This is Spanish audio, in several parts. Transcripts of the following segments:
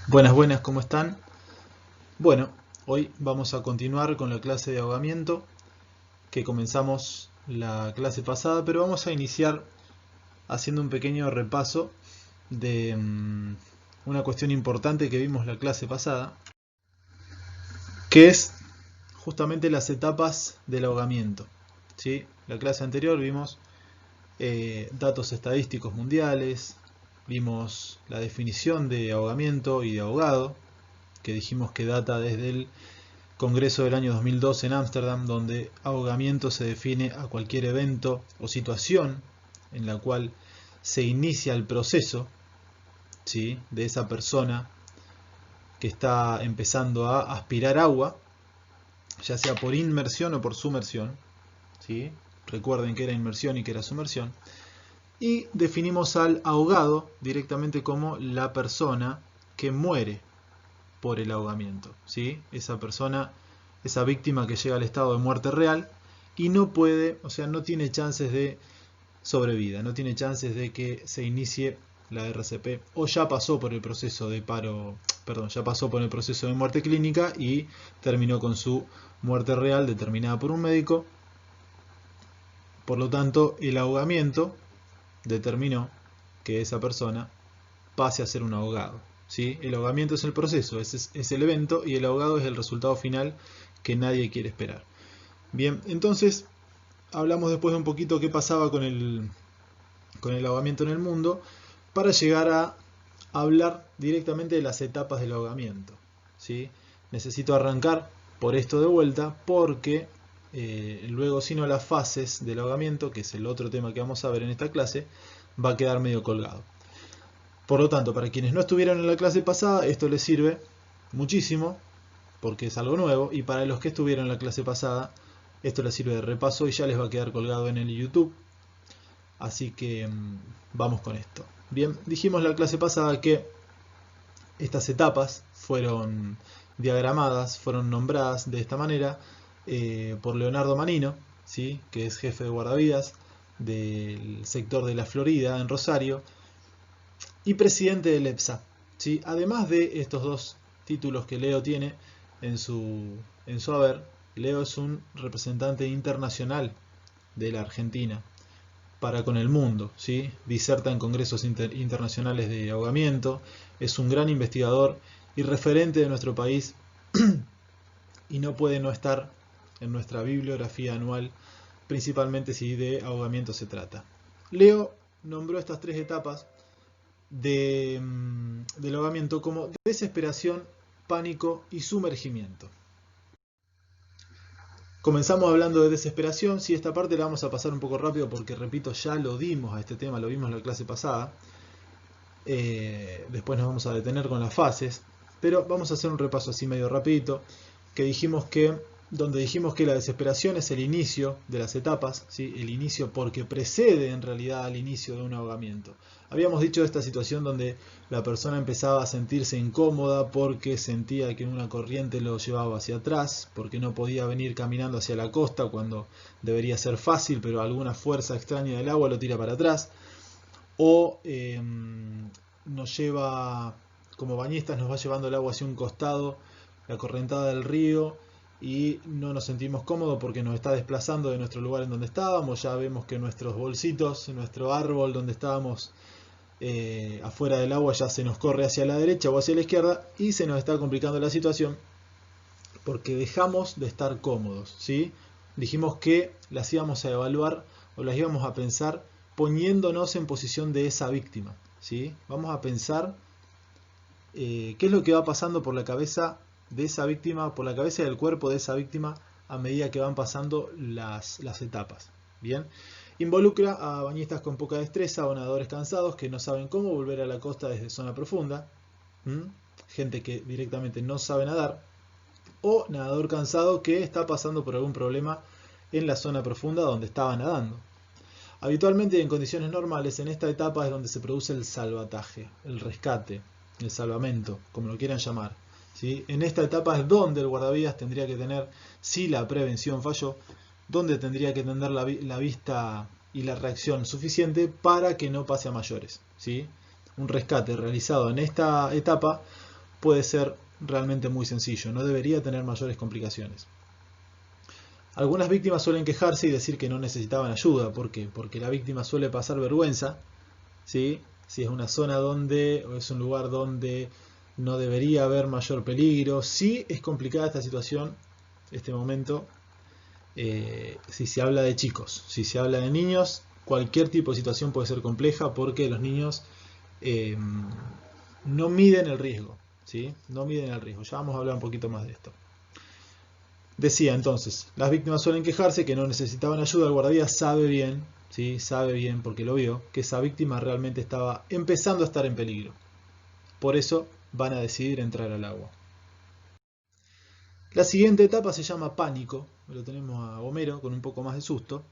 Buenas, buenas, ¿cómo están? Bueno, hoy vamos a continuar con la clase de ahogamiento que comenzamos la clase pasada, pero vamos a iniciar haciendo un pequeño repaso de una cuestión importante que vimos la clase pasada, que es justamente las etapas del ahogamiento. ¿Sí? La clase anterior vimos datos estadísticos mundiales, vimos la definición de ahogamiento y de ahogado, que dijimos que data desde el Congreso del año 2002 en Ámsterdam, donde ahogamiento se define a cualquier evento o situación en la cual se inicia el proceso, ¿sí?, de esa persona que está empezando a aspirar agua, ya sea por inmersión o por sumersión. ¿Sí? Recuerden que era inmersión y que era sumersión. Y definimos al ahogado directamente como la persona que muere por el ahogamiento. ¿Sí? Esa persona, esa víctima que llega al estado de muerte real y no puede, o sea, no tiene chances de sobrevida, no tiene chances de que se inicie la RCP o ya pasó por el proceso de paro, perdón, ya pasó por el proceso de muerte clínica y terminó con su muerte real determinada por un médico. Por lo tanto, el ahogamiento determinó que esa persona pase a ser un ahogado. ¿Sí? El ahogamiento es el proceso, es el evento, y el ahogado es el resultado final que nadie quiere esperar. Bien, entonces hablamos después de un poquito qué pasaba con el ahogamiento en el mundo, para llegar a hablar directamente de las etapas del ahogamiento. ¿Sí? Necesito arrancar por esto de vuelta porque luego, si no, las fases del ahogamiento, que es el otro tema que vamos a ver en esta clase, va a quedar medio colgado. Por lo tanto, para quienes no estuvieron en la clase pasada, esto les sirve muchísimo porque es algo nuevo, y para los que estuvieron en la clase pasada, esto les sirve de repaso y ya les va a quedar colgado en el YouTube. Así que vamos con esto. Bien, dijimos la clase pasada que estas etapas fueron diagramadas, fueron nombradas de esta manera por Leonardo Manino, ¿sí?, que es jefe de guardavidas del sector de la Florida en Rosario y presidente del EPSA. ¿Sí? Además de estos dos títulos que Leo tiene en su haber, Leo es un representante internacional de la Argentina para con el mundo, ¿sí? Diserta en congresos internacionales de ahogamiento, es un gran investigador y referente de nuestro país y no puede no estar en nuestra bibliografía anual, principalmente si de ahogamiento se trata. Leo nombró estas tres etapas del ahogamiento como desesperación, pánico y sumergimiento. Comenzamos hablando de desesperación. Sí, esta parte la vamos a pasar un poco rápido porque, repito, ya lo dimos a este tema, lo vimos en la clase pasada. Después nos vamos a detener con las fases, pero vamos a hacer un repaso así medio rapidito, donde dijimos que la desesperación es el inicio de las etapas, ¿sí? El inicio porque precede en realidad al inicio de un ahogamiento. Habíamos dicho esta situación donde la persona empezaba a sentirse incómoda porque sentía que una corriente lo llevaba hacia atrás, porque no podía venir caminando hacia la costa cuando debería ser fácil, pero alguna fuerza extraña del agua lo tira para atrás. O nos lleva, como bañistas, nos va llevando el agua hacia un costado, la correntada del río, y no nos sentimos cómodos porque nos está desplazando de nuestro lugar en donde estábamos. Ya vemos que nuestros bolsitos, nuestro árbol donde estábamos afuera del agua, ya se nos corre hacia la derecha o hacia la izquierda, y se nos está complicando la situación porque dejamos de estar cómodos, ¿sí? Dijimos que las íbamos a evaluar o las íbamos a pensar poniéndonos en posición de esa víctima, ¿sí? Vamos a pensar qué es lo que va pasando por la cabeza de esa víctima, por la cabeza del cuerpo de esa víctima a medida que van pasando las etapas. Bien, involucra a bañistas con poca destreza o nadadores cansados que no saben cómo volver a la costa desde zona profunda, gente que directamente no sabe nadar, o nadador cansado que está pasando por algún problema en la zona profunda donde estaba nadando. Habitualmente, en condiciones normales, en esta etapa es donde se produce el salvataje, el rescate, el salvamento, como lo quieran llamar. ¿Sí? En esta etapa es donde el guardavidas tendría que tener, si la prevención falló, donde tendría que tener la vista y la reacción suficiente para que no pase a mayores. ¿Sí? un rescate realizado en esta etapa puede ser realmente muy sencillo, no debería tener mayores complicaciones. Algunas víctimas suelen quejarse y decir que no necesitaban ayuda. ¿Por qué? Porque la víctima suele pasar vergüenza, ¿sí? Si es una zona donde, o es un lugar donde no debería haber mayor peligro. Sí es complicada esta situación, este momento, si se habla de chicos. Si se habla de niños, cualquier tipo de situación puede ser compleja porque los niños no miden el riesgo, ¿sí? No miden el riesgo. Ya vamos a hablar un poquito más de esto. Decía entonces, las víctimas suelen quejarse que no necesitaban ayuda. El guardavidas sabe bien, ¿sí? Sabe bien porque lo vio, que esa víctima realmente estaba empezando a estar en peligro. Por eso van a decidir entrar al agua. La siguiente etapa se llama pánico. Lo tenemos a Homero con un poco más de susto.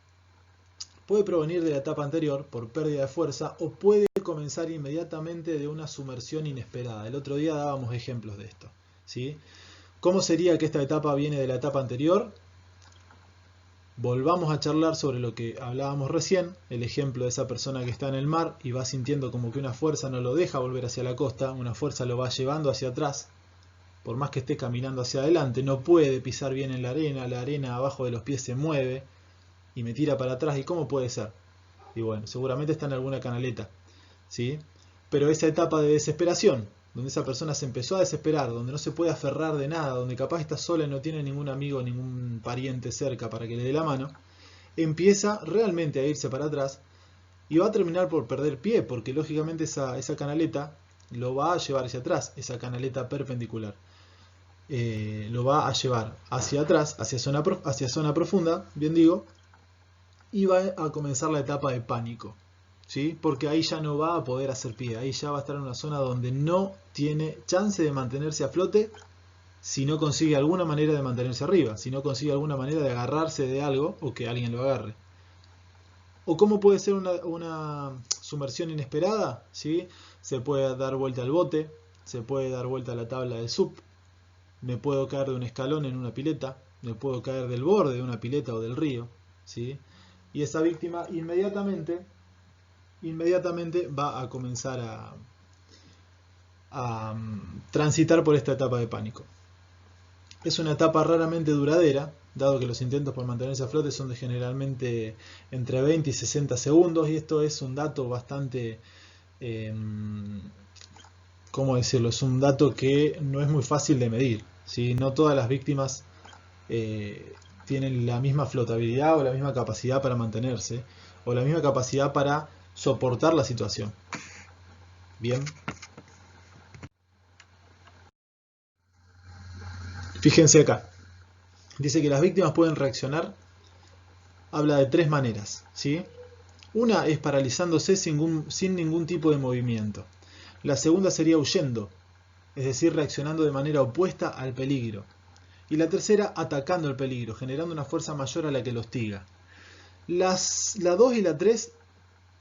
Puede provenir de la etapa anterior por pérdida de fuerza o puede comenzar inmediatamente de una sumersión inesperada. El otro día dábamos ejemplos de esto, ¿sí? ¿Cómo sería que esta etapa viene de la etapa anterior? Volvamos a charlar sobre lo que hablábamos recién, el ejemplo de esa persona que está en el mar y va sintiendo como que una fuerza no lo deja volver hacia la costa, una fuerza lo va llevando hacia atrás, por más que esté caminando hacia adelante, no puede pisar bien en la arena abajo de los pies se mueve y me tira para atrás. ¿Y cómo puede ser? Y bueno, seguramente está en alguna canaleta, ¿sí? Pero esa etapa de desesperación, donde esa persona se empezó a desesperar, donde no se puede aferrar de nada, donde capaz está sola y no tiene ningún amigo, ningún pariente cerca para que le dé la mano, empieza realmente a irse para atrás y va a terminar por perder pie, porque lógicamente esa canaleta lo va a llevar hacia atrás, esa canaleta perpendicular. Lo va a llevar hacia atrás, hacia zona profunda, bien digo, y va a comenzar la etapa de pánico, ¿sí? Porque ahí ya no va a poder hacer pie, ahí ya va a estar en una zona donde no tiene chance de mantenerse a flote si no consigue alguna manera de mantenerse arriba, si no consigue alguna manera de agarrarse de algo o que alguien lo agarre. ¿O cómo puede ser una sumersión inesperada? ¿Sí? Se puede dar vuelta al bote, se puede dar vuelta a la tabla del SUP, me puedo caer de un escalón en una pileta, me puedo caer del borde de una pileta o del río, ¿sí? Y esa víctima inmediatamente va a comenzar a transitar por esta etapa de pánico. Es una etapa raramente duradera, dado que los intentos por mantenerse a flote son de generalmente entre 20 y 60 segundos, y esto es un dato bastante, ¿cómo decirlo? Es un dato que no es muy fácil de medir, ¿sí? No todas las víctimas tienen la misma flotabilidad o la misma capacidad para mantenerse, o la misma capacidad para soportar la situación. Bien. Fíjense acá. Dice que las víctimas pueden reaccionar. Habla de tres maneras, ¿sí? Una es paralizándose sin ningún tipo de movimiento. La segunda sería huyendo, es decir, reaccionando de manera opuesta al peligro. Y la tercera, atacando el peligro, generando una fuerza mayor a la que lo hostiga. La 2 y la 3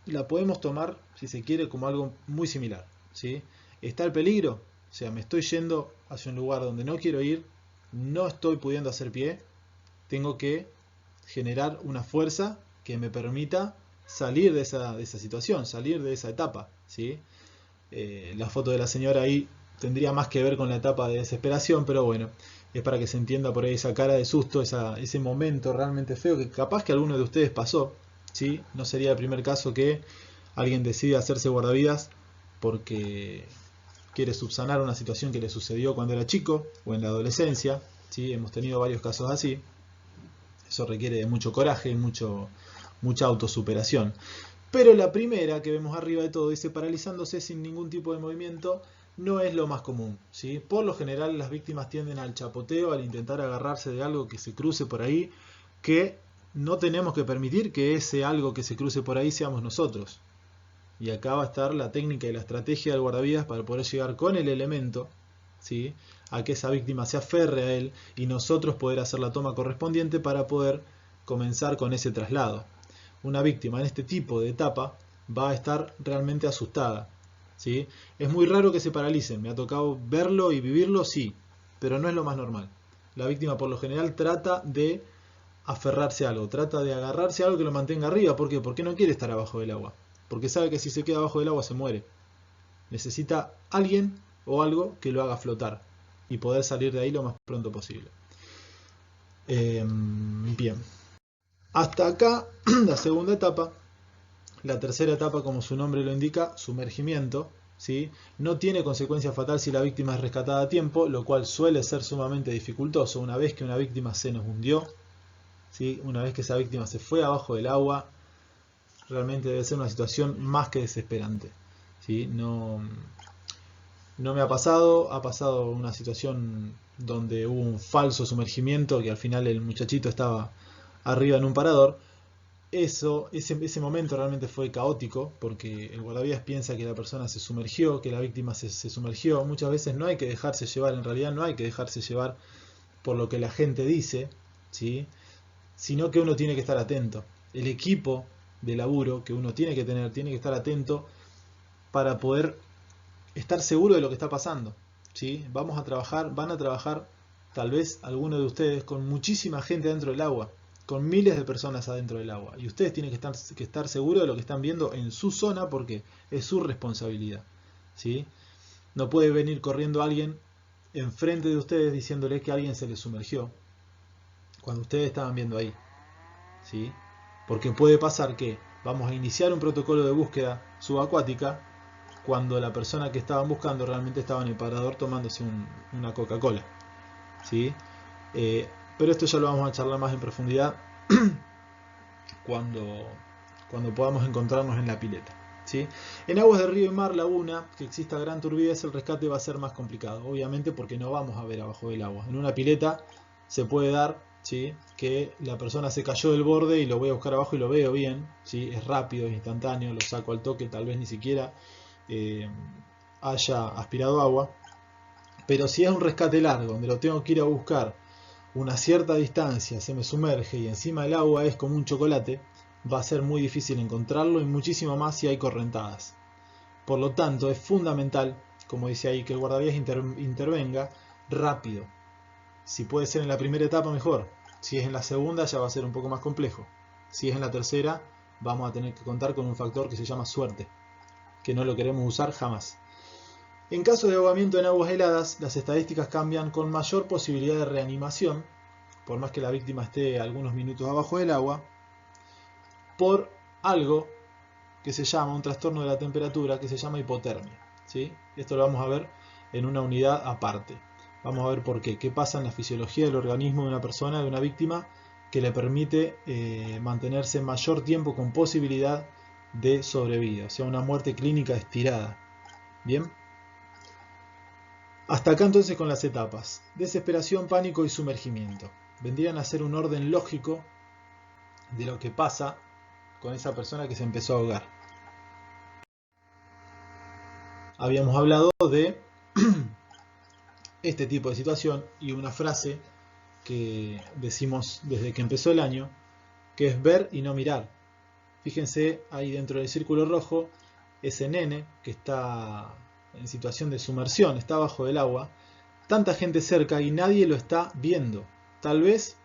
la podemos tomar, si se quiere, como algo muy similar, ¿sí? Está el peligro, o sea, me estoy yendo hacia un lugar donde no quiero ir, no estoy pudiendo hacer pie, tengo que generar una fuerza que me permita salir de esa situación, salir de esa etapa, ¿sí? La foto de la señora ahí tendría más que ver con la etapa de desesperación, pero bueno, es para que se entienda por ahí esa cara de susto, ese momento realmente feo que capaz que alguno de ustedes pasó, ¿sí? No sería el primer caso que alguien decide hacerse guardavidas porque quiere subsanar una situación que le sucedió cuando era chico o en la adolescencia, ¿sí? Hemos tenido varios casos así. Eso requiere de mucho coraje y mucha autosuperación. Pero la primera que vemos arriba de todo dice paralizándose sin ningún tipo de movimiento, no es lo más común, ¿sí? Por lo general las víctimas tienden al chapoteo, al intentar agarrarse de algo que se cruce por ahí, que no tenemos que permitir que ese algo que se cruce por ahí seamos nosotros. Y acá va a estar la técnica y la estrategia del guardavidas para poder llegar con el elemento, ¿sí?, a que esa víctima se aferre a él y nosotros poder hacer la toma correspondiente para poder comenzar con ese traslado. Una víctima en este tipo de etapa va a estar realmente asustada, ¿sí? Es muy raro que se paralicen, me ha tocado verlo y vivirlo, sí, pero no es lo más normal. La víctima por lo general trata de aferrarse a algo, trata de agarrarse a algo que lo mantenga arriba. ¿Por qué? Porque no quiere estar abajo del agua, porque sabe que si se queda abajo del agua se muere. Necesita alguien o algo que lo haga flotar y poder salir de ahí lo más pronto posible. Bien. Hasta acá la segunda etapa. La tercera etapa, como su nombre lo indica, sumergimiento, ¿sí? No tiene consecuencia fatal si la víctima es rescatada a tiempo, lo cual suele ser sumamente dificultoso. Una vez que una víctima se nos hundió, ¿sí? Una vez que esa víctima se fue abajo del agua, realmente debe ser una situación más que desesperante, ¿sí? No me ha pasado una situación donde hubo un falso sumergimiento, que al final el muchachito estaba arriba en un parador. Ese momento realmente fue caótico, porque el guardavidas piensa que la persona se sumergió, que la víctima se sumergió. Muchas veces no hay que dejarse llevar, en realidad no hay que dejarse llevar por lo que la gente dice, ¿sí? Sino que uno tiene que estar atento. El equipo de laburo que uno tiene que tener, tiene que estar atento para poder estar seguro de lo que está pasando, ¿sí? Van a trabajar tal vez algunos de ustedes con muchísima gente dentro del agua, con miles de personas adentro del agua, y ustedes tienen que estar seguros de lo que están viendo en su zona porque es su responsabilidad, ¿sí? No puede venir corriendo alguien enfrente de ustedes diciéndoles que alguien se les sumergió cuando ustedes estaban viendo ahí, ¿sí? Porque puede pasar que vamos a iniciar un protocolo de búsqueda subacuática cuando la persona que estaban buscando realmente estaba en el parador tomándose una Coca-Cola, ¿sí? Pero esto ya lo vamos a charlar más en profundidad cuando podamos encontrarnos en la pileta, ¿sí? En aguas de río y mar, laguna, que exista gran turbidez, el rescate va a ser más complicado, obviamente porque no vamos a ver abajo del agua. En una pileta se puede dar, ¿sí?, que la persona se cayó del borde y lo voy a buscar abajo y lo veo bien, ¿sí? Es rápido, es instantáneo, lo saco al toque, tal vez ni siquiera haya aspirado agua. Pero si es un rescate largo, donde lo tengo que ir a buscar una cierta distancia, se me sumerge y encima el agua es como un chocolate, va a ser muy difícil encontrarlo y muchísimo más si hay correntadas. Por lo tanto, es fundamental, como dice ahí, que el guardavidas intervenga rápido. Si puede ser en la primera etapa, mejor. Si es en la segunda, ya va a ser un poco más complejo. Si es en la tercera, vamos a tener que contar con un factor que se llama suerte, que no lo queremos usar jamás. En caso de ahogamiento en aguas heladas, las estadísticas cambian con mayor posibilidad de reanimación, por más que la víctima esté algunos minutos abajo del agua, por algo que se llama un trastorno de la temperatura que se llama hipotermia, ¿sí? Esto lo vamos a ver en una unidad aparte. Vamos a ver por qué pasa en la fisiología del organismo de una persona, de una víctima, que le permite mantenerse mayor tiempo con posibilidad de sobrevida, o sea, una muerte clínica estirada. Bien. Hasta acá entonces con las etapas. Desesperación, pánico y sumergimiento. Vendrían a ser un orden lógico de lo que pasa con esa persona que se empezó a ahogar. Habíamos hablado de este tipo de situación y una frase que decimos desde que empezó el año, que es ver y no mirar. Fíjense ahí dentro del círculo rojo, ese nene que está en situación de sumersión, está bajo del agua, tanta gente cerca y nadie lo está viendo. Tal vez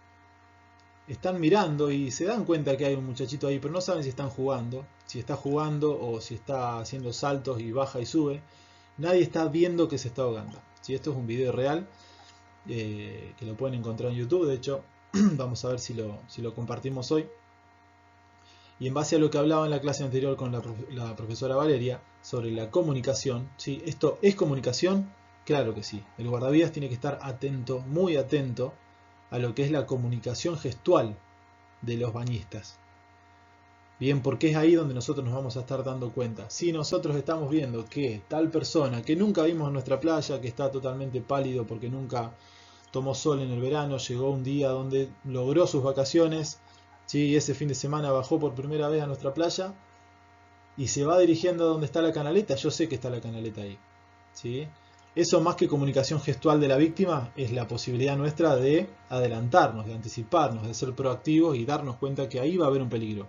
están mirando y se dan cuenta que hay un muchachito ahí, pero no saben si están jugando, si está jugando o si está haciendo saltos y baja y sube. Nadie está viendo que se está ahogando. Si esto es un video real, que lo pueden encontrar en YouTube, de hecho, vamos a ver si lo compartimos hoy. Y en base a lo que hablaba en la clase anterior con la profesora Valeria sobre la comunicación, ¿sí? ¿Esto es comunicación? Claro que sí. El guardavidas tiene que estar atento, muy atento, a lo que es la comunicación gestual de los bañistas. Bien, porque es ahí donde nosotros nos vamos a estar dando cuenta. Si nosotros estamos viendo que tal persona que nunca vimos en nuestra playa, que está totalmente pálido porque nunca tomó sol en el verano, llegó un día donde logró sus vacaciones, ¿sí? Ese fin de semana bajó por primera vez a nuestra playa y se va dirigiendo a donde está la canaleta, yo sé que está la canaleta ahí, ¿sí? Eso, más que comunicación gestual de la víctima, es la posibilidad nuestra de adelantarnos, de anticiparnos, de ser proactivos y darnos cuenta que ahí va a haber un peligro.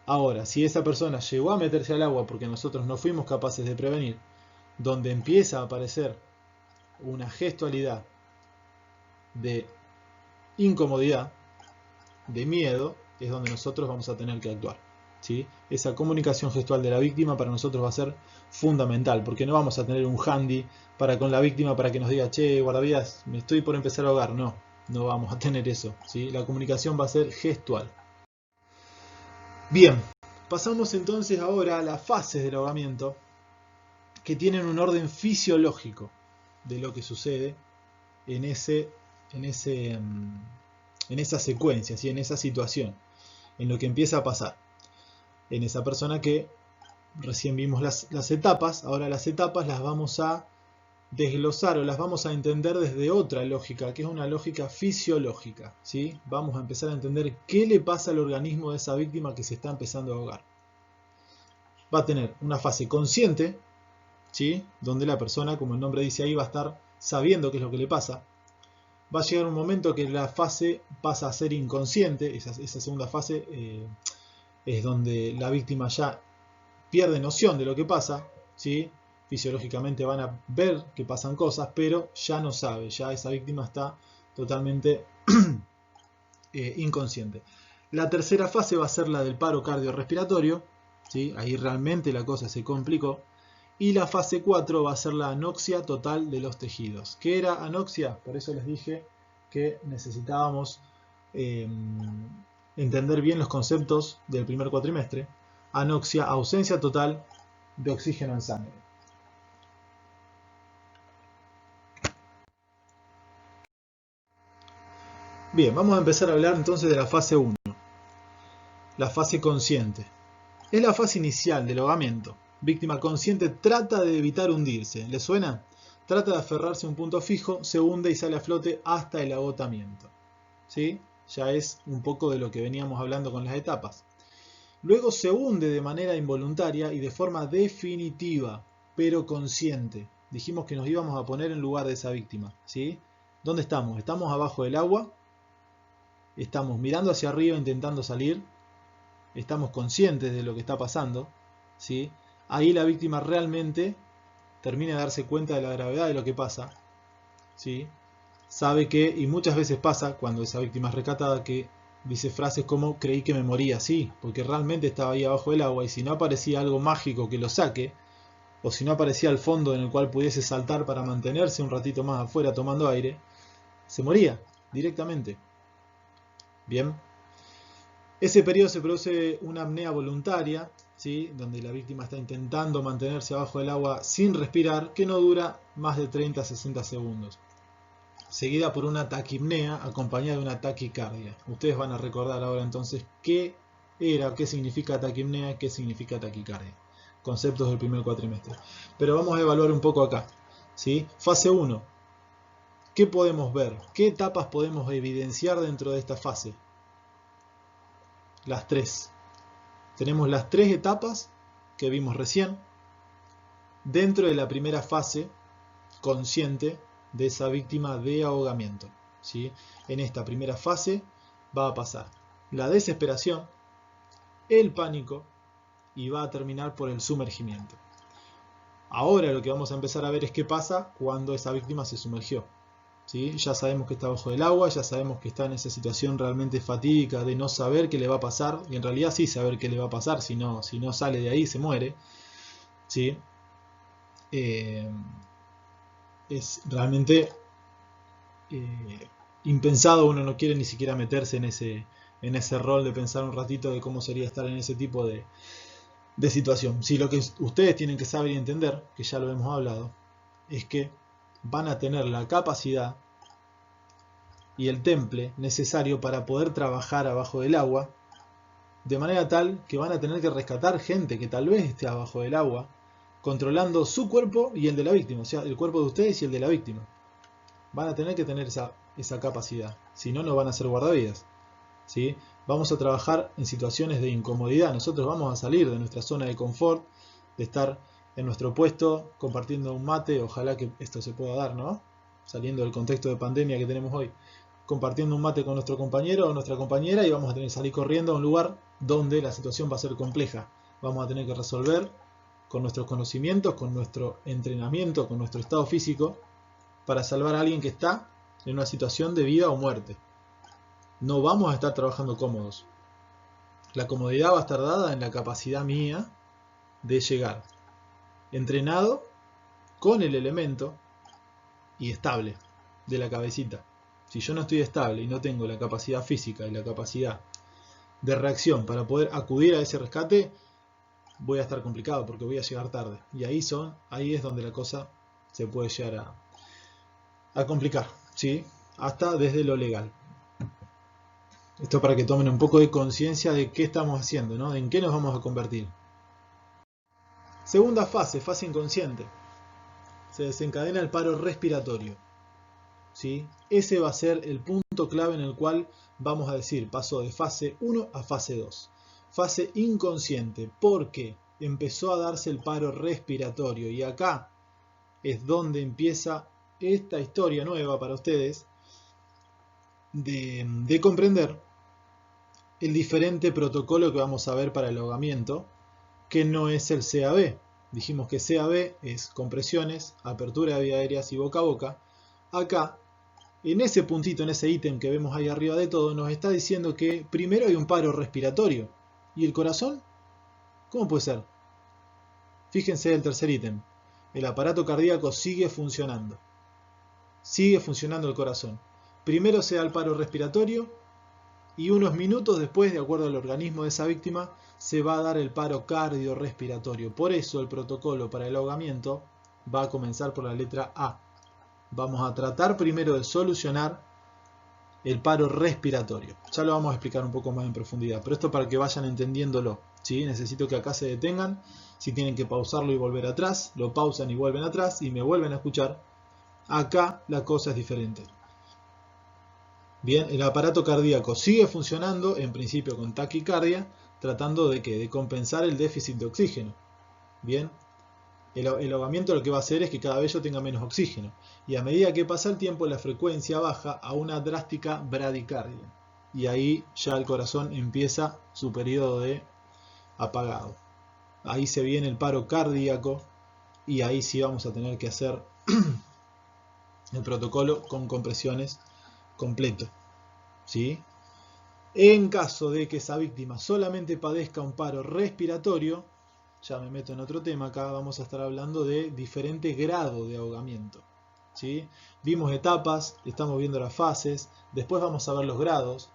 Ahora, si esa persona llegó a meterse al agua porque nosotros no fuimos capaces de prevenir, donde empieza a aparecer una gestualidad de incomodidad, de miedo, es donde nosotros vamos a tener que actuar. ¿sí? Esa comunicación gestual de la víctima para nosotros va a ser fundamental, porque no vamos a tener un handy para con la víctima para que nos diga, che, guardavidas, me estoy por empezar a ahogar. No, no vamos a tener eso, ¿sí? La comunicación va a ser gestual. Bien, pasamos entonces ahora a las fases del ahogamiento, que tienen un orden fisiológico de lo que sucede en esa secuencia, ¿sí? En esa situación, en lo que empieza a pasar. En esa persona que recién vimos las etapas, ahora las etapas las vamos a desglosar o las vamos a entender desde otra lógica, que es una lógica fisiológica, ¿sí? Vamos a empezar a entender qué le pasa al organismo de esa víctima que se está empezando a ahogar. Va a tener una fase consciente, ¿sí? Donde la persona, como el nombre dice ahí, va a estar sabiendo qué es lo que le pasa. Va a llegar un momento que la fase pasa a ser inconsciente, esa segunda fase es donde la víctima ya pierde noción de lo que pasa, ¿sí? Fisiológicamente van a ver que pasan cosas, pero ya no sabe, ya esa víctima está totalmente inconsciente. La tercera fase va a ser la del paro cardiorrespiratorio, ¿sí? Ahí realmente la cosa se complicó. Y la fase 4 va a ser la anoxia total de los tejidos. ¿Qué era anoxia? Por eso les dije que necesitábamos entender bien los conceptos del primer cuatrimestre. Anoxia, ausencia total de oxígeno en sangre. Bien, vamos a empezar a hablar entonces de la fase 1. La fase consciente. Es la fase inicial del ahogamiento. Víctima consciente trata de evitar hundirse. ¿Le suena? Trata de aferrarse a un punto fijo, se hunde y sale a flote hasta el agotamiento. ¿Sí? Ya es un poco de lo que veníamos hablando con las etapas. Luego se hunde de manera involuntaria y de forma definitiva, pero consciente. Dijimos que nos íbamos a poner en lugar de esa víctima, ¿sí? ¿Dónde estamos? Estamos abajo del agua, estamos mirando hacia arriba intentando salir, estamos conscientes de lo que está pasando, ¿sí? Ahí la víctima realmente termina de darse cuenta de la gravedad de lo que pasa, ¿sí? Sabe que, y muchas veces pasa cuando esa víctima es rescatada, que dice frases como creí que me moría, sí, porque realmente estaba ahí abajo del agua y si no aparecía algo mágico que lo saque, o si no aparecía el fondo en el cual pudiese saltar para mantenerse un ratito más afuera tomando aire, se moría directamente. Bien. Ese periodo se produce una apnea voluntaria, ¿sí? Donde la víctima está intentando mantenerse abajo del agua sin respirar, que no dura más de 30 a 60 segundos. Seguida por una taquipnea acompañada de una taquicardia. Ustedes van a recordar ahora entonces qué significa taquipnea, qué significa taquicardia. Conceptos del primer cuatrimestre. Pero vamos a evaluar un poco acá, ¿sí? Fase 1. ¿Qué podemos ver? ¿Qué etapas podemos evidenciar dentro de esta fase? Las 3. Tenemos las 3 etapas que vimos recién dentro de la primera fase consciente de esa víctima de ahogamiento, ¿sí? En esta primera fase va a pasar la desesperación, el pánico y va a terminar por el sumergimiento. Ahora lo que vamos a empezar a ver es qué pasa cuando esa víctima se sumergió, ¿sí? Ya sabemos que está bajo del agua, ya sabemos que está en esa situación realmente fatídica de no saber qué le va a pasar, y en realidad sí saber qué le va a pasar, si no sale de ahí se muere, ¿sí? Es realmente impensado, uno no quiere ni siquiera meterse en ese rol de pensar un ratito de cómo sería estar en ese tipo de situación. Si lo que ustedes tienen que saber y entender, que ya lo hemos hablado, es que van a tener la capacidad y el temple necesario para poder trabajar abajo del agua, de manera tal que van a tener que rescatar gente que tal vez esté abajo del agua, controlando su cuerpo y el de la víctima, o sea, el cuerpo de ustedes y el de la víctima. Van a tener que tener esa capacidad, si no, no van a ser guardavidas, ¿sí? Vamos a trabajar en situaciones de incomodidad, nosotros vamos a salir de nuestra zona de confort, de estar en nuestro puesto compartiendo un mate, ojalá que esto se pueda dar, ¿no? Saliendo del contexto de pandemia que tenemos hoy, compartiendo un mate con nuestro compañero o nuestra compañera y vamos a tener que salir corriendo a un lugar donde la situación va a ser compleja. Vamos a tener que resolver con nuestros conocimientos, con nuestro entrenamiento, con nuestro estado físico, para salvar a alguien que está en una situación de vida o muerte. No vamos a estar trabajando cómodos. La comodidad va a estar dada en la capacidad mía de llegar entrenado con el elemento y estable de la cabecita. Si yo no estoy estable y no tengo la capacidad física y la capacidad de reacción para poder acudir a ese rescate, voy a estar complicado porque voy a llegar tarde. Y ahí es donde la cosa se puede llegar a complicar, ¿sí? Hasta desde lo legal. Esto para que tomen un poco de conciencia de qué estamos haciendo, ¿no? En qué nos vamos a convertir. Segunda fase, fase inconsciente. Se desencadena el paro respiratorio, ¿sí? Ese va a ser el punto clave en el cual vamos a decir, pasó de fase 1 a fase 2. Fase inconsciente, porque empezó a darse el paro respiratorio. Y acá es donde empieza esta historia nueva para ustedes de comprender el diferente protocolo que vamos a ver para el ahogamiento, que no es el CAB. Dijimos que CAB es compresiones, apertura de vías aéreas y boca a boca. Acá, en ese puntito, en ese ítem que vemos ahí arriba de todo, nos está diciendo que primero hay un paro respiratorio. ¿Y el corazón? ¿Cómo puede ser? Fíjense el tercer ítem. El aparato cardíaco sigue funcionando. Sigue funcionando el corazón. Primero se da el paro respiratorio y unos minutos después, de acuerdo al organismo de esa víctima, se va a dar el paro cardiorrespiratorio. Por eso el protocolo para el ahogamiento va a comenzar por la letra A. Vamos a tratar primero de solucionar el paro respiratorio. Ya lo vamos a explicar un poco más en profundidad, pero esto para que vayan entendiéndolo, ¿sí? Necesito que acá se detengan. Si tienen que pausarlo y volver atrás, lo pausan y vuelven atrás y me vuelven a escuchar. Acá la cosa es diferente. Bien, el aparato cardíaco sigue funcionando, en principio con taquicardia, tratando de compensar el déficit de oxígeno. Bien, el ahogamiento lo que va a hacer es que cada vez yo tenga menos oxígeno. Y a medida que pasa el tiempo, la frecuencia baja a una drástica bradicardia. Y ahí ya el corazón empieza su periodo de apagado. Ahí se viene el paro cardíaco y ahí sí vamos a tener que hacer el protocolo con compresiones completo, ¿sí? En caso de que esa víctima solamente padezca un paro respiratorio, ya me meto en otro tema acá, vamos a estar hablando de diferentes grados de ahogamiento, ¿sí? Vimos etapas, estamos viendo las fases, después vamos a ver los grados,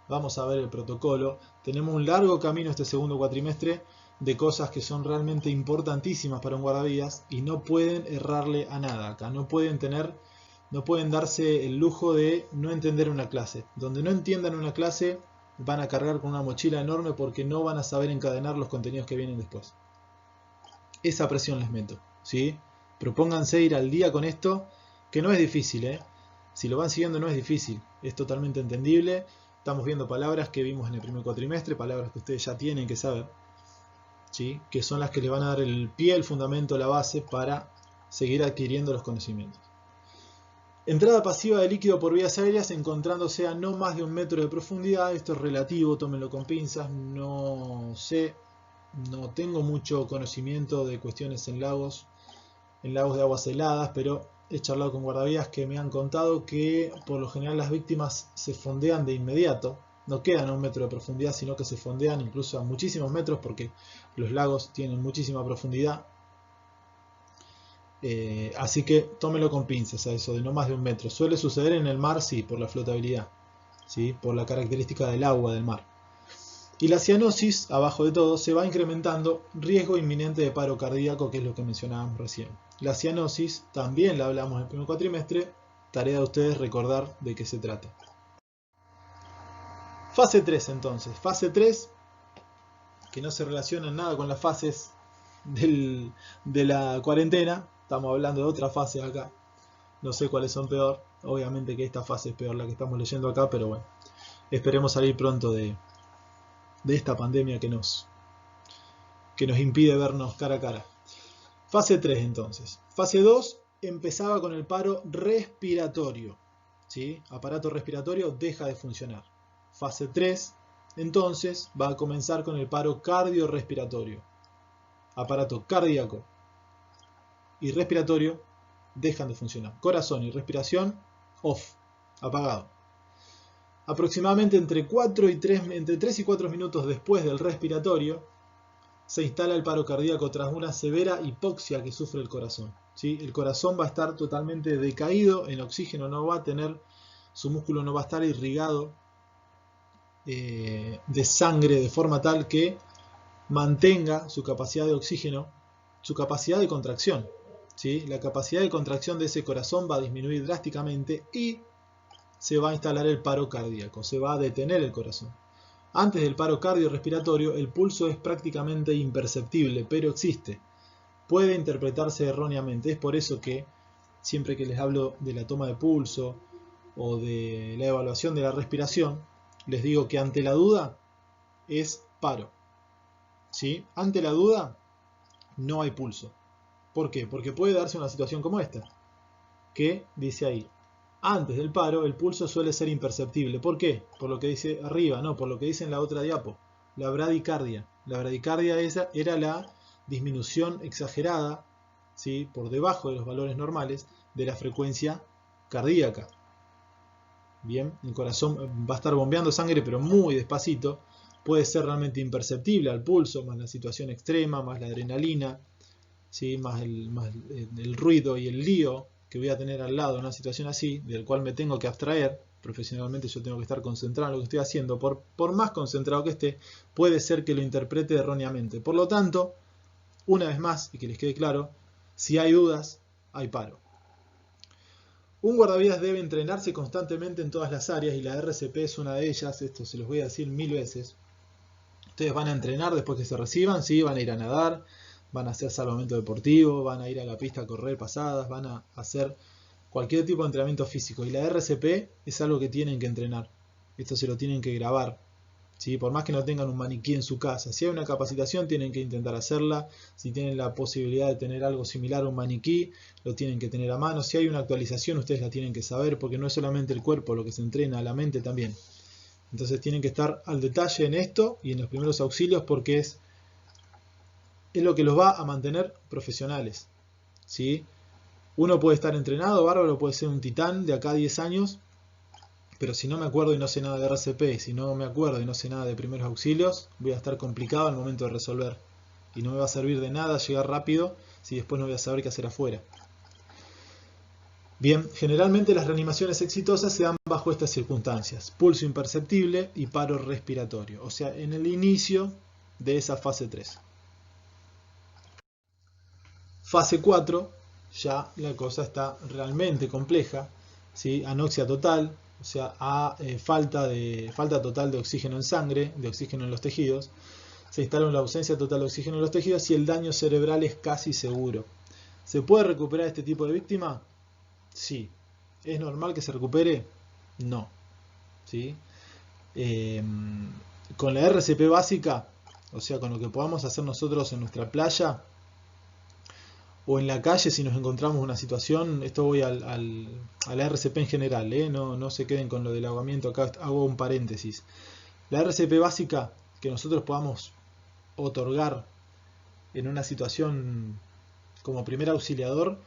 vamos a ver el protocolo. Tenemos un largo camino este segundo cuatrimestre de cosas que son realmente importantísimas para un guardavidas y no pueden errarle a nada acá, no pueden darse el lujo de no entender una clase. Donde no entiendan una clase van a cargar con una mochila enorme porque no van a saber encadenar los contenidos que vienen después. Esa presión les meto, ¿sí? Propónganse ir al día con esto, que no es difícil, ¿eh? Si lo van siguiendo no es difícil, es totalmente entendible. Estamos viendo palabras que vimos en el primer cuatrimestre, palabras que ustedes ya tienen que saber, ¿sí? Que son las que les van a dar el pie, el fundamento, la base para seguir adquiriendo los conocimientos. Entrada pasiva de líquido por vías aéreas encontrándose a no más de 1 metro de profundidad. Esto es relativo, tómenlo con pinzas. No sé, no tengo mucho conocimiento de cuestiones en lagos de aguas heladas, pero he charlado con guardavidas que me han contado que por lo general las víctimas se fondean de inmediato. No quedan a 1 metro de profundidad, sino que se fondean incluso a muchísimos metros porque los lagos tienen muchísima profundidad. Así que tómelo con pinzas a eso de no más de 1 metro. Suele suceder en el mar, sí, por la flotabilidad, ¿sí? Por la característica del agua del mar. Y la cianosis, abajo de todo, se va incrementando, riesgo inminente de paro cardíaco, que es lo que mencionábamos recién. La cianosis también la hablamos en el primer cuatrimestre, tarea de ustedes recordar de qué se trata. Fase 3 entonces, fase 3, que no se relaciona en nada con las fases de la cuarentena. Estamos hablando de otra fase acá. No sé cuáles son peor. Obviamente que esta fase es peor la que estamos leyendo acá, pero bueno. Esperemos salir pronto de esta pandemia que nos impide vernos cara a cara. Fase 3 entonces. Fase 2 empezaba con el paro respiratorio, ¿sí? Aparato respiratorio deja de funcionar. Fase 3 entonces va a comenzar con el paro cardiorrespiratorio. Aparato cardíaco y respiratorio dejan de funcionar. Corazón y respiración off, apagado. Aproximadamente entre 3 y 4 minutos después del respiratorio, se instala el paro cardíaco tras una severa hipoxia que sufre el corazón. ¿Sí? El corazón va a estar totalmente decaído, el oxígeno no va a tener, su músculo no va a estar irrigado de sangre de forma tal que mantenga su capacidad de oxígeno, su capacidad de contracción. ¿Sí? La capacidad de contracción de ese corazón va a disminuir drásticamente y se va a instalar el paro cardíaco, se va a detener el corazón. Antes del paro cardiorrespiratorio, el pulso es prácticamente imperceptible, pero existe. Puede interpretarse erróneamente. Es por eso que siempre que les hablo de la toma de pulso o de la evaluación de la respiración, les digo que ante la duda es paro. ¿Sí? Ante la duda no hay pulso. ¿Por qué? Porque puede darse una situación como esta, que dice ahí: antes del paro el pulso suele ser imperceptible. ¿Por qué? Por lo que dice arriba, no, por lo que dice en la otra diapo. La bradicardia. La bradicardia esa era la disminución exagerada, ¿sí?, por debajo de los valores normales de la frecuencia cardíaca. Bien, el corazón va a estar bombeando sangre pero muy despacito. Puede ser realmente imperceptible al pulso, más la situación extrema, más la adrenalina, ¿sí?, más el ruido y el lío que voy a tener al lado en una situación así, del cual me tengo que abstraer. Profesionalmente yo tengo que estar concentrado en lo que estoy haciendo. Por más concentrado que esté, puede ser que lo interprete erróneamente. Por lo tanto, una vez más, y que les quede claro, si hay dudas, hay paro. Un guardavidas debe entrenarse constantemente en todas las áreas y la RCP es una de ellas. Esto se los voy a decir 1000 veces. Ustedes van a entrenar después que se reciban, ¿sí? Van a ir a nadar, van a hacer salvamento deportivo, van a ir a la pista a correr pasadas, van a hacer cualquier tipo de entrenamiento físico. Y la RCP es algo que tienen que entrenar. Esto se lo tienen que grabar, ¿sí? Por más que no tengan un maniquí en su casa. Si hay una capacitación, tienen que intentar hacerla. Si tienen la posibilidad de tener algo similar a un maniquí, lo tienen que tener a mano. Si hay una actualización, ustedes la tienen que saber, porque no es solamente el cuerpo lo que se entrena, la mente también. Entonces tienen que estar al detalle en esto y en los primeros auxilios, porque es lo que los va a mantener profesionales, ¿sí? Uno puede estar entrenado, bárbaro, puede ser un titán de acá a 10 años, pero si no me acuerdo y no sé nada de RCP, si no me acuerdo y no sé nada de primeros auxilios, voy a estar complicado al momento de resolver. Y no me va a servir de nada llegar rápido si después no voy a saber qué hacer afuera. Bien, generalmente las reanimaciones exitosas se dan bajo estas circunstancias: pulso imperceptible y paro respiratorio, o sea, en el inicio de esa fase 3. Fase 4, ya la cosa está realmente compleja, ¿sí? Anoxia total, o sea, falta total de oxígeno en sangre, de oxígeno en los tejidos. Se instala la ausencia total de oxígeno en los tejidos y el daño cerebral es casi seguro. ¿Se puede recuperar este tipo de víctima? Sí. ¿Es normal que se recupere? No. ¿Sí? Con la RCP básica, o sea, con lo que podamos hacer nosotros en nuestra playa o en la calle, si nos encontramos una situación, esto voy a la RCP en general, no se queden con lo del ahogamiento, acá hago un paréntesis. La RCP básica que nosotros podamos otorgar en una situación como primer auxiliador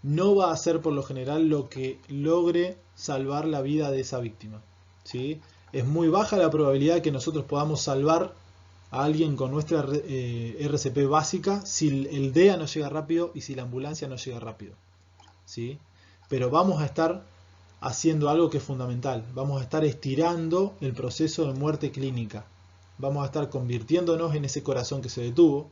no va a ser por lo general lo que logre salvar la vida de esa víctima, ¿sí? Es muy baja la probabilidad que nosotros podamos salvar a alguien con nuestra RCP básica si el DEA no llega rápido y si la ambulancia no llega rápido, ¿sí? Pero vamos a estar haciendo algo que es fundamental. Vamos a estar estirando el proceso de muerte clínica. Vamos a estar convirtiéndonos en ese corazón que se detuvo.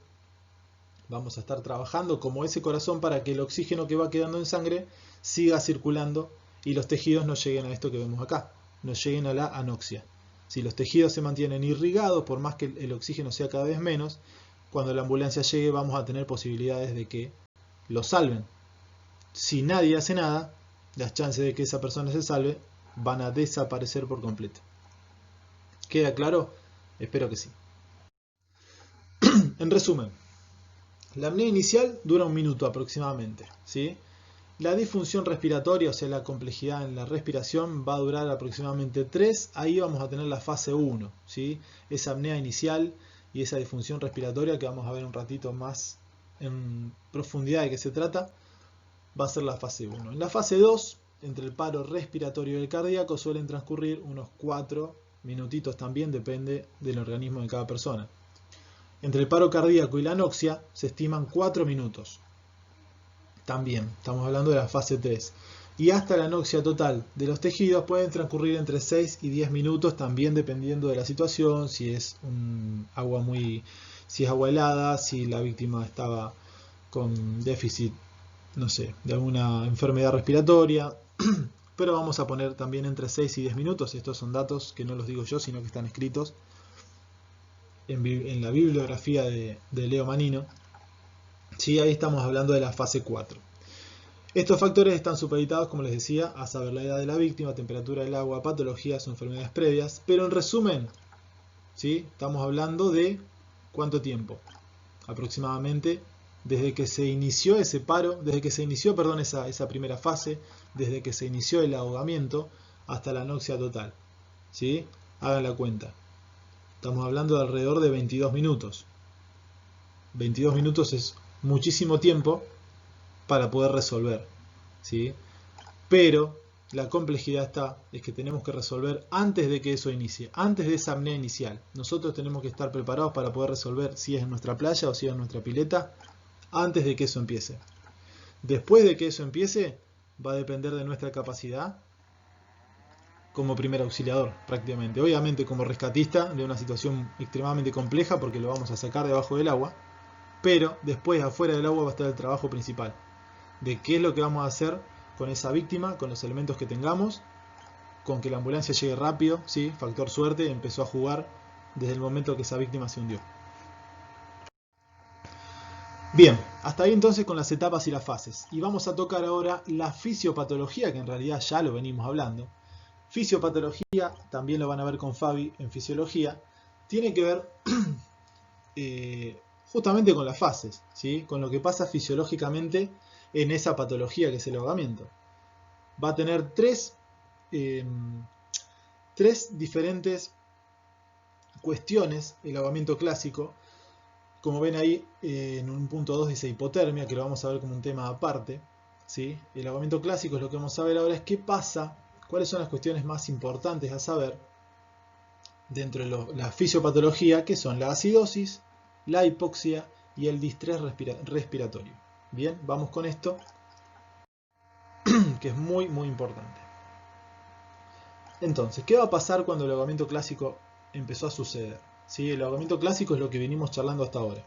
Vamos a estar trabajando como ese corazón para que el oxígeno que va quedando en sangre siga circulando y los tejidos no lleguen a esto que vemos acá, no lleguen a la anoxia. Si los tejidos se mantienen irrigados, por más que el oxígeno sea cada vez menos, cuando la ambulancia llegue vamos a tener posibilidades de que lo salven. Si nadie hace nada, las chances de que esa persona se salve van a desaparecer por completo. ¿Queda claro? Espero que sí. En resumen, la apnea inicial dura 1 minuto aproximadamente, ¿sí? La disfunción respiratoria, o sea, la complejidad en la respiración, va a durar aproximadamente 3. Ahí vamos a tener la fase 1, ¿sí? Esa apnea inicial y esa disfunción respiratoria que vamos a ver un ratito más en profundidad de qué se trata, va a ser la fase 1. En la fase 2 entre el paro respiratorio y el cardíaco suelen transcurrir unos 4 minutitos también, depende del organismo de cada persona. Entre el paro cardíaco y la anoxia se estiman 4 minutos. También, estamos hablando de la fase 3. Y hasta la anoxia total de los tejidos pueden transcurrir entre 6 y 10 minutos, también dependiendo de la situación, si es si es agua helada, si la víctima estaba con déficit, no sé, de alguna enfermedad respiratoria. Pero vamos a poner también entre 6 y 10 minutos. Estos son datos que no los digo yo, sino que están escritos en la bibliografía de Leo Manino. Sí, ahí estamos hablando de la fase 4. Estos factores están supeditados, como les decía, a saber la edad de la víctima, temperatura del agua, patologías o enfermedades previas. Pero en resumen, ¿sí? Estamos hablando de ¿cuánto tiempo? Aproximadamente desde que se inició ese paro, desde que se inició, perdón, esa primera fase, desde que se inició el ahogamiento hasta la anoxia total. ¿Sí? Hagan la cuenta. Estamos hablando de alrededor de 22 minutos. 22 minutos es muchísimo tiempo para poder resolver, ¿sí? Pero la complejidad es que tenemos que resolver antes de que eso inicie, antes de esa apnea inicial. Nosotros tenemos que estar preparados para poder resolver si es en nuestra playa o si es en nuestra pileta, antes de que eso empiece. Después de que eso empiece, va a depender de nuestra capacidad como primer auxiliador, prácticamente. Obviamente como rescatista de una situación extremadamente compleja, porque lo vamos a sacar debajo del agua, pero después afuera del agua va a estar el trabajo principal, de qué es lo que vamos a hacer con esa víctima, con los elementos que tengamos, con que la ambulancia llegue rápido, ¿sí? Factor suerte, empezó a jugar desde el momento que esa víctima se hundió. Bien, hasta ahí entonces con las etapas y las fases. Y vamos a tocar ahora la fisiopatología, que en realidad ya lo venimos hablando. Fisiopatología, también lo van a ver con Fabi en fisiología, tiene que ver justamente con las fases, ¿sí? Con lo que pasa fisiológicamente en esa patología que es el ahogamiento. Va a tener tres diferentes cuestiones el ahogamiento clásico. Como ven ahí, en un punto 2 dice hipotermia, que lo vamos a ver como un tema aparte, ¿sí? El ahogamiento clásico es lo que vamos a ver ahora, es qué pasa, cuáles son las cuestiones más importantes a saber dentro de la fisiopatología, que son la acidosis, la hipoxia y el distrés respiratorio. Bien, vamos con esto, que es muy muy importante. Entonces, ¿qué va a pasar cuando el ahogamiento clásico empezó a suceder? ¿Sí? El ahogamiento clásico es lo que venimos charlando hasta ahora.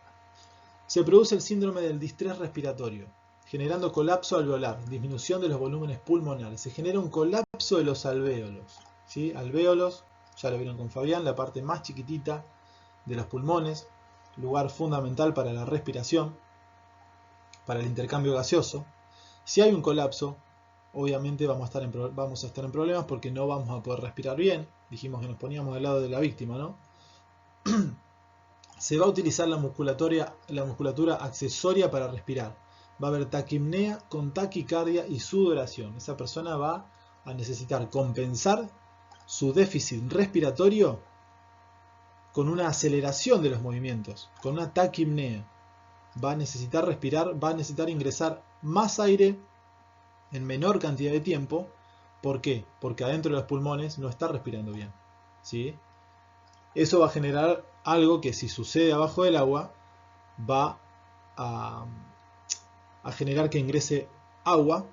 Se produce el síndrome del distrés respiratorio, generando colapso alveolar, disminución de los volúmenes pulmonares. Se genera un colapso de los alvéolos. ¿Sí? Alvéolos, ya lo vieron con Fabián, la parte más chiquitita de los pulmones, lugar fundamental para la respiración, para el intercambio gaseoso. Si hay un colapso, obviamente vamos a estar en problemas porque no vamos a poder respirar bien. Dijimos que nos poníamos del lado de la víctima, ¿no? Se va a utilizar la musculatura accesoria para respirar. Va a haber taquipnea con taquicardia y sudoración. Esa persona va a necesitar compensar su déficit respiratorio con una aceleración de los movimientos, con una taquipnea. Va a necesitar respirar, va a necesitar ingresar más aire en menor cantidad de tiempo. ¿Por qué? Porque adentro de los pulmones no está respirando bien, ¿sí? Eso va a generar algo que, si sucede abajo del agua, va a generar que ingrese agua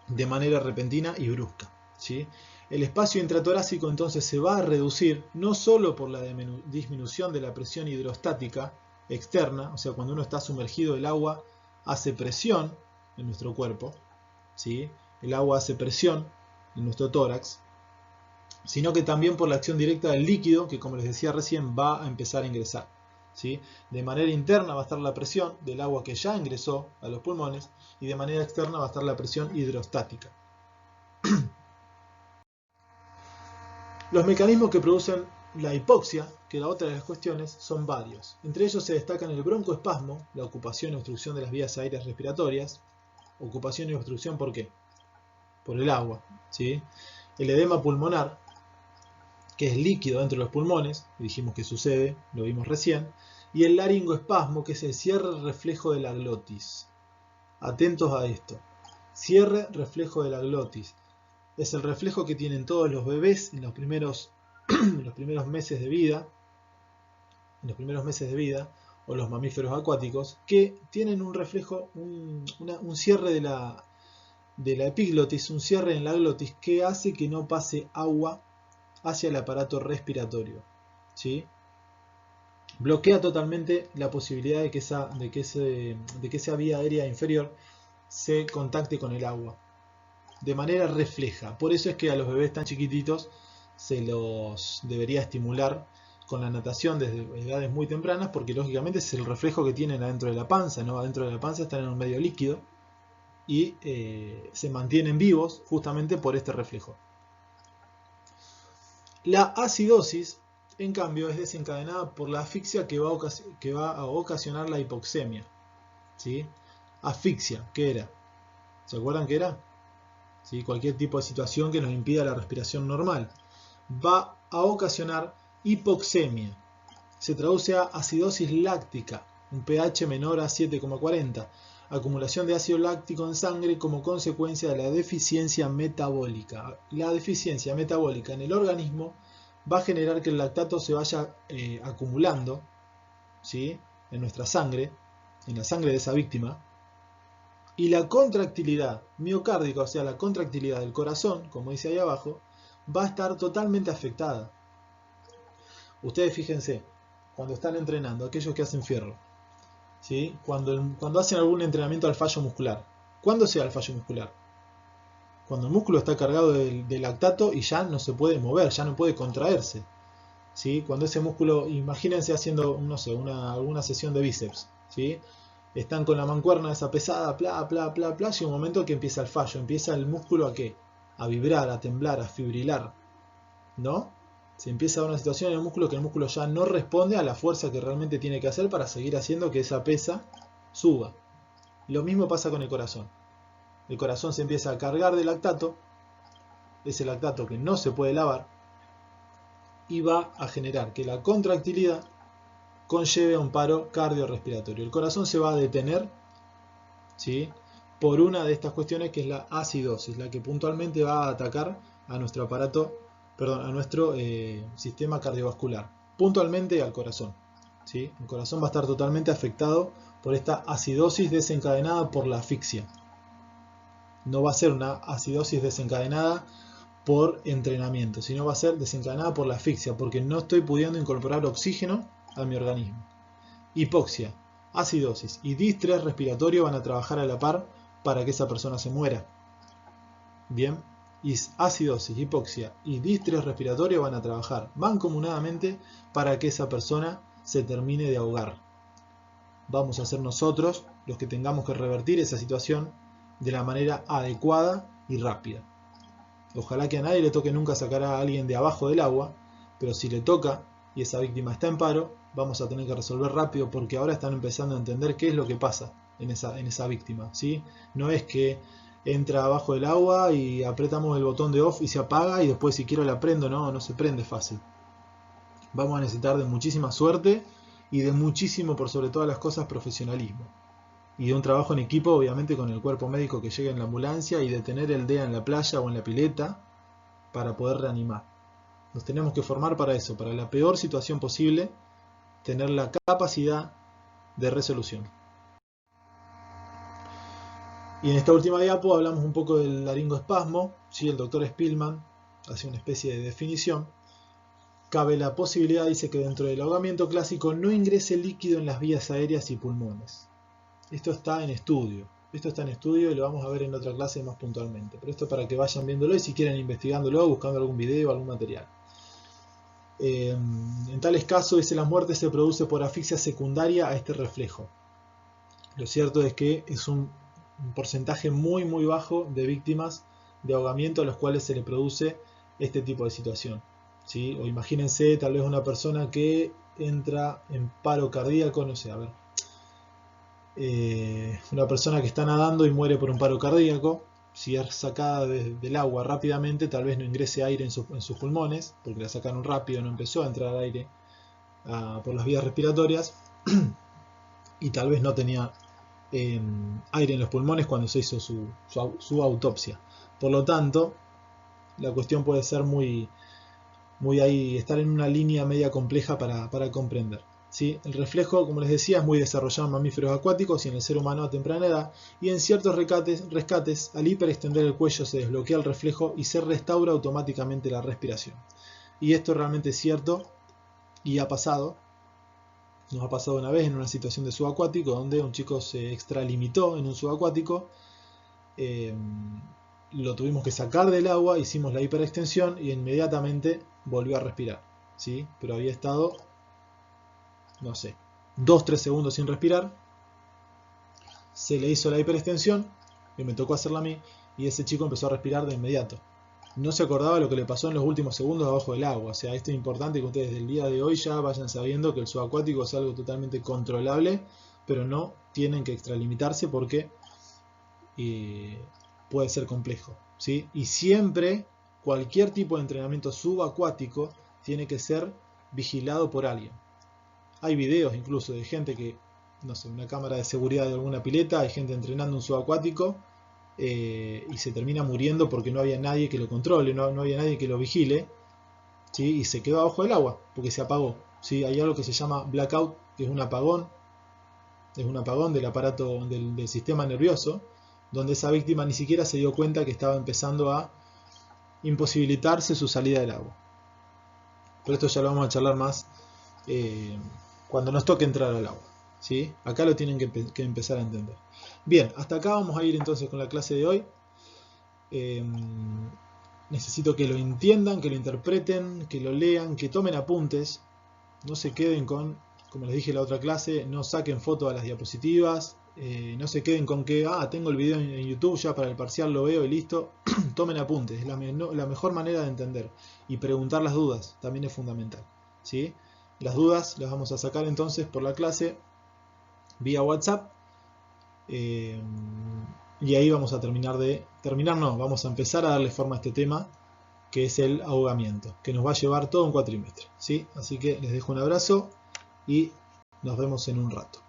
de manera repentina y brusca, ¿sí? El espacio intratorácico entonces se va a reducir no solo por la disminución de la presión hidrostática externa, o sea, cuando uno está sumergido, el agua hace presión en nuestro cuerpo, ¿sí? El agua hace presión en nuestro tórax, sino que también por la acción directa del líquido, que como les decía recién, va a empezar a ingresar, ¿sí? De manera interna va a estar la presión del agua que ya ingresó a los pulmones, y de manera externa va a estar la presión hidrostática. Los mecanismos que producen la hipoxia, que es la otra de las cuestiones, son varios. Entre ellos se destacan el broncoespasmo, la ocupación y obstrucción de las vías aéreas respiratorias. Ocupación y obstrucción, ¿por qué? Por el agua, ¿sí? El edema pulmonar, que es líquido dentro de los pulmones, dijimos que sucede, lo vimos recién, y el laringoespasmo, que es el cierre reflejo de la glotis. Atentos a esto. Cierre reflejo de la glotis. Es el reflejo que tienen todos los bebés en los primeros, en los primeros meses de vida, o los mamíferos acuáticos, que tienen un reflejo, un cierre de la epiglotis, un cierre en la glotis que hace que no pase agua hacia el aparato respiratorio, ¿sí? Bloquea totalmente la posibilidad de que esa vía aérea inferior se contacte con el agua de manera refleja. Por eso es que a los bebés tan chiquititos se los debería estimular con la natación desde edades muy tempranas, porque lógicamente es el reflejo que tienen adentro de la panza, ¿no? Adentro de la panza están en un medio líquido y se mantienen vivos justamente por este reflejo. La acidosis, en cambio, es desencadenada por la asfixia que va a ocasionar la hipoxemia, ¿sí? Asfixia, ¿qué era? ¿Se acuerdan qué era? ¿Sí? Cualquier tipo de situación que nos impida la respiración normal. Va a ocasionar hipoxemia. Se traduce a acidosis láctica, un pH menor a 7,40. Acumulación de ácido láctico en sangre como consecuencia de la deficiencia metabólica. La deficiencia metabólica en el organismo va a generar que el lactato se vaya acumulando, ¿sí? En nuestra sangre, en la sangre de esa víctima, y la contractilidad miocárdica, o sea, la contractilidad del corazón, como dice ahí abajo, va a estar totalmente afectada. Ustedes fíjense, cuando están entrenando, aquellos que hacen fierro, ¿sí? Cuando hacen algún entrenamiento al fallo muscular. ¿Cuándo se da el fallo muscular? Cuando el músculo está cargado de lactato y ya no se puede mover, ya no puede contraerse, ¿sí? Cuando ese músculo, imagínense haciendo, no sé, alguna sesión de bíceps, ¿sí? Están con la mancuerna esa pesada, llega un momento que empieza el fallo, empieza el músculo ¿a qué? A vibrar, a temblar, a fibrilar, ¿no? Se empieza a dar una situación en el músculo que el músculo ya no responde a la fuerza que realmente tiene que hacer para seguir haciendo que esa pesa suba. Lo mismo pasa con el corazón. El corazón se empieza a cargar de lactato, ese lactato que no se puede lavar, y va a generar que la contractilidad conlleve a un paro cardiorrespiratorio. El corazón se va a detener, ¿sí? Por una de estas cuestiones que es la acidosis, la que puntualmente va a atacar a nuestro aparato, a nuestro sistema cardiovascular, puntualmente al corazón, ¿sí? El corazón va a estar totalmente afectado por esta acidosis desencadenada por la asfixia. No va a ser una acidosis desencadenada por entrenamiento, sino va a ser desencadenada por la asfixia, porque no estoy pudiendo incorporar oxígeno a mi organismo. Hipoxia, acidosis y distrés respiratorio van a trabajar a la par para que esa persona se muera. Bien, y acidosis, hipoxia y distrés respiratorio van a trabajar mancomunadamente para que esa persona se termine de ahogar. Vamos a ser nosotros los que tengamos que revertir esa situación de la manera adecuada y rápida. Ojalá que a nadie le toque nunca sacar a alguien de abajo del agua, pero si le toca y esa víctima está en paro, vamos a tener que resolver rápido porque ahora están empezando a entender qué es lo que pasa en esa víctima, ¿sí? No es que entra abajo del agua y apretamos el botón de off y se apaga y después si quiero la prendo, no se prende fácil. Vamos a necesitar de muchísima suerte y de muchísimo, por sobre todas las cosas, profesionalismo. Y de un trabajo en equipo, obviamente, con el cuerpo médico que llegue en la ambulancia y de tener el DEA en la playa o en la pileta para poder reanimar. Nos tenemos que formar para eso, para la peor situación posible, tener la capacidad de resolución. Y en esta última diapo hablamos un poco del laringoespasmo, ¿sí? El doctor Spillman hace una especie de definición. Cabe la posibilidad, dice, que dentro del ahogamiento clásico no ingrese líquido en las vías aéreas y pulmones. Esto está en estudio. Y lo vamos a ver en otra clase más puntualmente. Pero esto para que vayan viéndolo y si quieren investigándolo, buscando algún video, algún material. En tales casos, la muerte se produce por asfixia secundaria a este reflejo. Lo cierto es que es un porcentaje muy muy bajo de víctimas de ahogamiento a los cuales se le produce este tipo de situación, ¿sí? O imagínense tal vez una persona que entra en paro cardíaco, no sé, a ver, una persona que está nadando y muere por un paro cardíaco. Si es sacada del agua rápidamente, tal vez no ingrese aire en sus pulmones, porque la sacaron rápido, no empezó a entrar aire por las vías respiratorias, y tal vez no tenía aire en los pulmones cuando se hizo su autopsia. Por lo tanto, la cuestión puede ser muy ahí, estar en una línea media compleja para comprender. ¿Sí? El reflejo, como les decía, es muy desarrollado en mamíferos acuáticos y en el ser humano a temprana edad, y en ciertos rescates, al hiperextender el cuello se desbloquea el reflejo y se restaura automáticamente la respiración. Y esto realmente es cierto y ha pasado. Nos ha pasado una vez en una situación de subacuático donde un chico se extralimitó en un subacuático, lo tuvimos que sacar del agua, hicimos la hiperextensión y inmediatamente volvió a respirar, ¿sí? Pero había estado, no sé, 2-3 segundos sin respirar, se le hizo la hiperextensión, y me tocó hacerla a mí, y ese chico empezó a respirar de inmediato. No se acordaba lo que le pasó en los últimos segundos abajo del agua. O sea, esto es importante que ustedes del día de hoy ya vayan sabiendo que el subacuático es algo totalmente controlable, pero no tienen que extralimitarse porque puede ser complejo, ¿sí? Y siempre, cualquier tipo de entrenamiento subacuático tiene que ser vigilado por alguien. Hay videos incluso de gente que, no sé, una cámara de seguridad de alguna pileta, hay gente entrenando un subacuático y se termina muriendo porque no había nadie que lo controle, no había nadie que lo vigile, ¿sí? Y se quedó abajo del agua porque se apagó, ¿sí? Hay algo que se llama blackout, que es un apagón del aparato del sistema nervioso, donde esa víctima ni siquiera se dio cuenta que estaba empezando a imposibilitarse su salida del agua. Pero esto ya lo vamos a charlar más cuando nos toque entrar al agua, ¿sí? Acá lo tienen que empezar a entender. Bien, hasta acá vamos a ir entonces con la clase de hoy. Necesito que lo entiendan, que lo interpreten, que lo lean, que tomen apuntes. No se queden con, como les dije en la otra clase, no saquen fotos a las diapositivas. No se queden con que, tengo el video en YouTube, ya para el parcial lo veo y listo. Tomen apuntes, es la mejor manera de entender. Y preguntar las dudas también es fundamental, ¿sí? Las dudas las vamos a sacar entonces por la clase vía WhatsApp. Y ahí vamos a vamos a empezar a darle forma a este tema, que es el ahogamiento, que nos va a llevar todo un cuatrimestre, ¿sí? Así que les dejo un abrazo y nos vemos en un rato.